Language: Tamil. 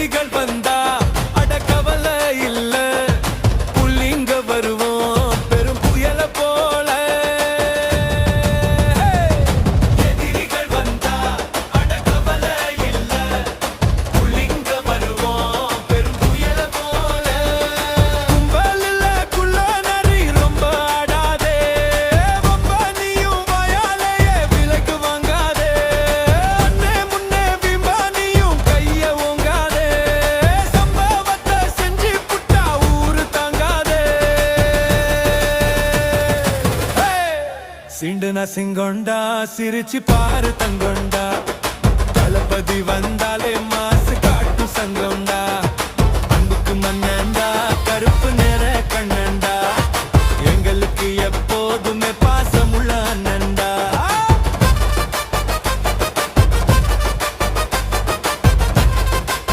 எதிரிகள் வந்தா அடக்கவலை இல்ல, புள்ளிங்க வருவோம் பெரும் புயல போல. எதிரிகள் வந்தா அடக்கவலை இல்ல, புள்ளிங்க வருவோம் பெரும் புயல போல. கும்பலில் குள்ள நரி ரொம்ப ஆடாதே, வம்ப நீயும் வாயாலேயே விலைக்கு வாங்காதே. அண்ணே முன்னே விமானியும் கைய ஓங்காதே, சம்பவத்தை செஞ்சு புட்டா ஊரு தாங்காதே. சிண்டுனா சிங்கொண்டா சிரிச்சு பாரு தங்கொண்டா, தளபதி வந்தாலே